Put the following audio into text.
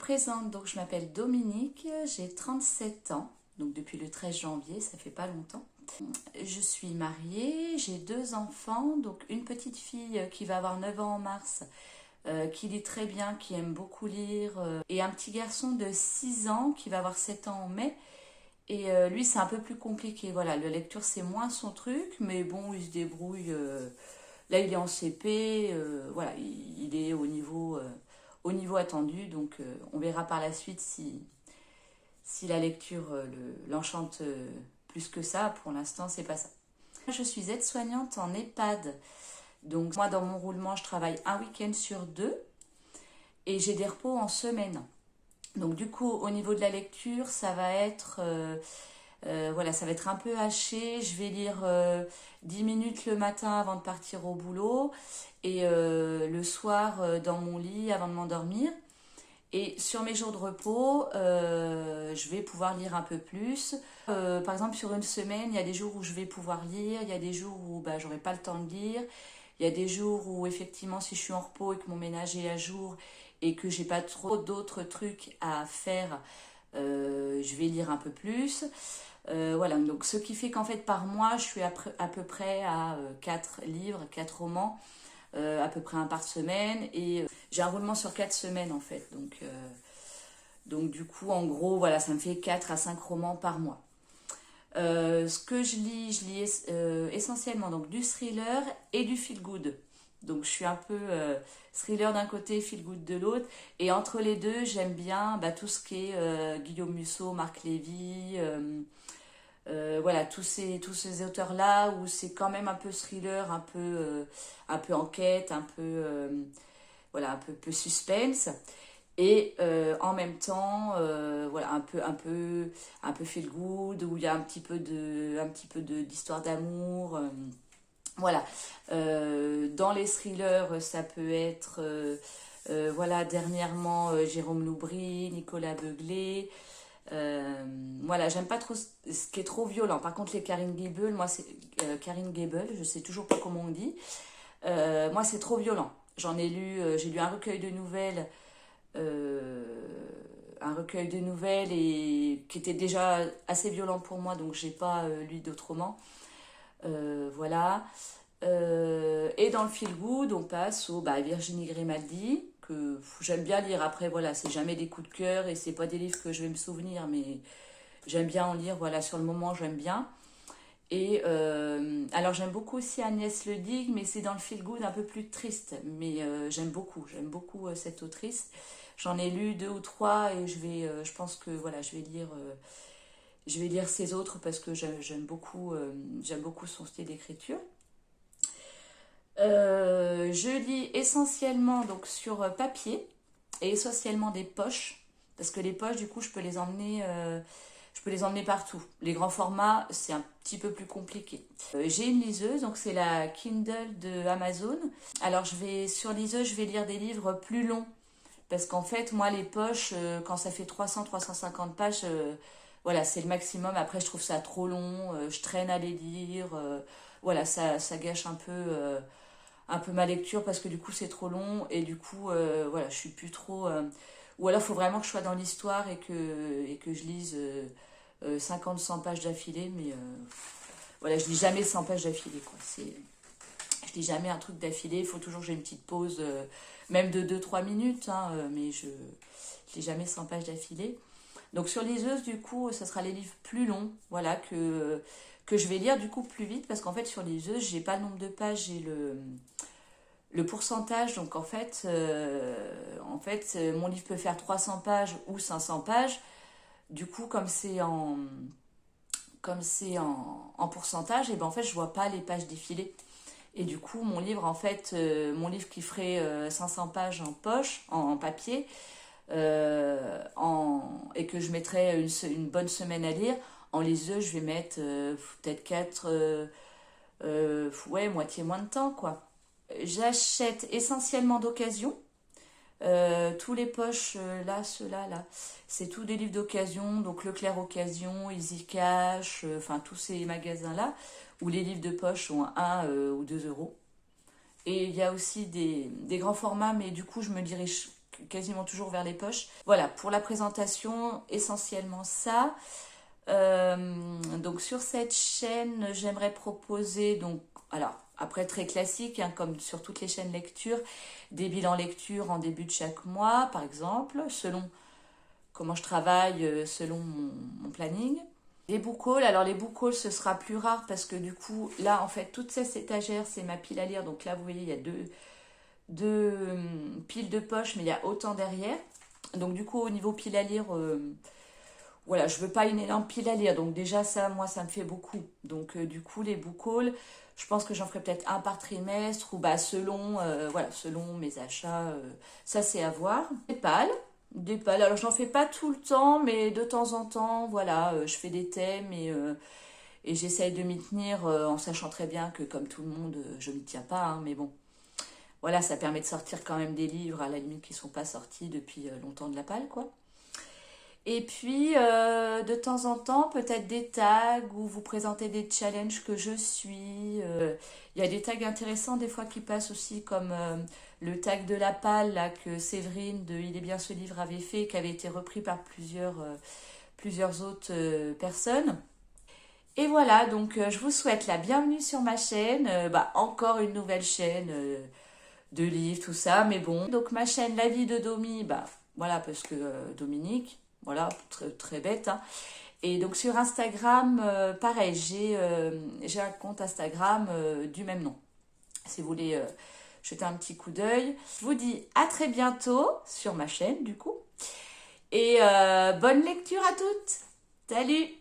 présente, donc je m'appelle Dominique, j'ai 37 ans, donc depuis le 13 janvier, ça fait pas longtemps. Je suis mariée, j'ai 2 enfants, donc une petite fille qui va avoir 9 ans en mars, qui lit très bien, qui aime beaucoup lire, et un petit garçon de 6 ans qui va avoir 7 ans en mai. Et lui, c'est un peu plus compliqué. Voilà, la lecture, c'est moins son truc, mais bon, il se débrouille. Là, il est en CP, voilà, il est au niveau attendu. Donc, on verra par la suite si la lecture l'enchante plus que ça. Pour l'instant, c'est pas ça. Je suis aide-soignante en EHPAD. Donc, moi, dans mon roulement, je travaille un week-end sur 2 et j'ai des repos en semaine. Donc du coup, au niveau de la lecture, ça va être, voilà, ça va être un peu haché. Je vais lire 10 minutes le matin avant de partir au boulot et le soir dans mon lit avant de m'endormir. Et sur mes jours de repos, je vais pouvoir lire un peu plus. Par exemple, sur une semaine, il y a des jours où je vais pouvoir lire, il y a des jours où bah, j'aurai pas le temps de lire. Il y a des jours où effectivement, si je suis en repos et que mon ménage est à jour et que j'ai pas trop d'autres trucs à faire, je vais lire un peu plus. Voilà, donc ce qui fait qu'en fait par mois, je suis à peu près à 4 livres, 4 romans, à peu près un par semaine. Et j'ai un roulement sur 4 semaines en fait. Donc du coup, en gros, voilà, ça me fait 4 à 5 romans par mois. Ce que je lis essentiellement donc du thriller et du feel good. Donc je suis un peu thriller d'un côté, feel good de l'autre. Et entre les deux, j'aime bien bah, tout ce qui est Guillaume Musso, Marc Lévy, voilà, tous ces auteurs-là où c'est quand même un peu thriller, un peu enquête, voilà, peu suspense. Et en même temps, voilà, un peu feel good, où il y a un petit peu d'histoire d'amour. Voilà. Dans les thrillers, ça peut être, voilà, dernièrement, Jérôme Loubry, Nicolas Beuglé. Voilà, j'aime pas trop ce qui est trop violent. Par contre, les Karine Gable, moi, c'est Karine Gable, je sais toujours pas comment on dit. Moi, c'est trop violent. J'ai lu euh, un recueil de nouvelles et qui était déjà assez violent pour moi, donc j'ai pas lu d'autres romans. Voilà. Et dans le feel good, on passe au bah, Virginie Grimaldi, que j'aime bien lire. Après, voilà, c'est jamais des coups de cœur et c'est pas des livres que je vais me souvenir, mais j'aime bien en lire. Voilà, sur le moment, j'aime bien. Et alors, j'aime beaucoup aussi Agnès Ledig, mais c'est dans le feel good un peu plus triste. Mais j'aime beaucoup cette autrice. J'en ai lu 2 ou 3 et je pense que voilà, je vais lire ses autres parce que j'aime beaucoup son style d'écriture. Je lis essentiellement donc sur papier et essentiellement des poches parce que les poches du coup je peux les emmener partout. Les grands formats c'est un petit peu plus compliqué. J'ai une liseuse donc c'est la Kindle de Amazon. Alors sur liseuse je vais lire des livres plus longs parce qu'en fait moi les poches quand ça fait 300-350 pages voilà c'est le maximum. Après je trouve ça trop long, je traîne à les lire, voilà ça gâche un peu ma lecture parce que du coup c'est trop long et du coup voilà je suis plus trop ou alors il faut vraiment que je sois dans l'histoire et que je lise 50-100 pages d'affilée, mais voilà, je lis jamais 100 pages d'affilée quoi. Je lis jamais un truc d'affilée, il faut toujours que j'ai une petite pause même de 2-3 minutes hein, mais je lis jamais 100 pages d'affilée. Donc sur liseuse du coup ça sera les livres plus longs, voilà, que je vais lire du coup plus vite parce qu'en fait sur liseuse j'ai pas le nombre de pages, j'ai le pourcentage. Donc mon livre peut faire 300 pages ou 500 pages. Du coup, en pourcentage, et ben en fait, je vois pas les pages défiler. Et du coup, mon livre qui ferait 500 pages en poche, en papier, et que je mettrais une bonne semaine à lire, en liseuse, je vais mettre peut-être 4, ouais, moitié moins de temps, quoi. J'achète essentiellement d'occasion. Tous les poches, là, ceux-là, là, c'est tous des livres d'occasion, donc Leclerc Occasion, Easy Cash, enfin tous ces magasins-là, où les livres de poche sont à 1 ou 2 euros. Et il y a aussi des grands formats, mais du coup, je me dirige quasiment toujours vers les poches. Voilà, pour la présentation, essentiellement ça. Donc sur cette chaîne, j'aimerais proposer, donc, alors après très classique, hein, comme sur toutes les chaînes lecture, des bilans lecture en début de chaque mois, par exemple, selon comment je travaille, selon mon planning. Les book hauls, alors les book hauls ce sera plus rare parce que du coup, là en fait, toute cette étagère, c'est ma pile à lire. Donc là, vous voyez, il y a deux piles de poche, mais il y a autant derrière. Donc du coup, au niveau pile à lire, voilà, je veux pas une énorme pile à lire. Donc déjà, ça, moi, ça me fait beaucoup. Donc du coup, les book hauls, je pense que j'en ferai peut-être un par trimestre ou bah selon, voilà, selon mes achats. Ça, c'est à voir. Des pales. Alors, j'en fais pas tout le temps, mais de temps en temps, voilà, je fais des thèmes et j'essaye de m'y tenir en sachant très bien que, comme tout le monde, je m'y tiens pas. Hein, mais bon, voilà, ça permet de sortir quand même des livres, à la limite, qui sont pas sortis depuis longtemps de la palle, quoi. Et puis, de temps en temps, peut-être des tags où vous présentez des challenges que je suis. Il y a des tags intéressants des fois qui passent aussi, comme le tag de la palle là, que Séverine de Il est bien ce livre avait fait, qui avait été repris par plusieurs autres personnes. Et voilà, donc je vous souhaite la bienvenue sur ma chaîne. Bah, encore une nouvelle chaîne de livres, tout ça, mais bon. Donc ma chaîne La vie de Domi, bah voilà, parce que Dominique, voilà, très, très bête, hein. Et donc sur Instagram, pareil, j'ai un compte Instagram du même nom. Si vous voulez jeter un petit coup d'œil. Je vous dis à très bientôt sur ma chaîne, du coup. Et bonne lecture à toutes. Salut!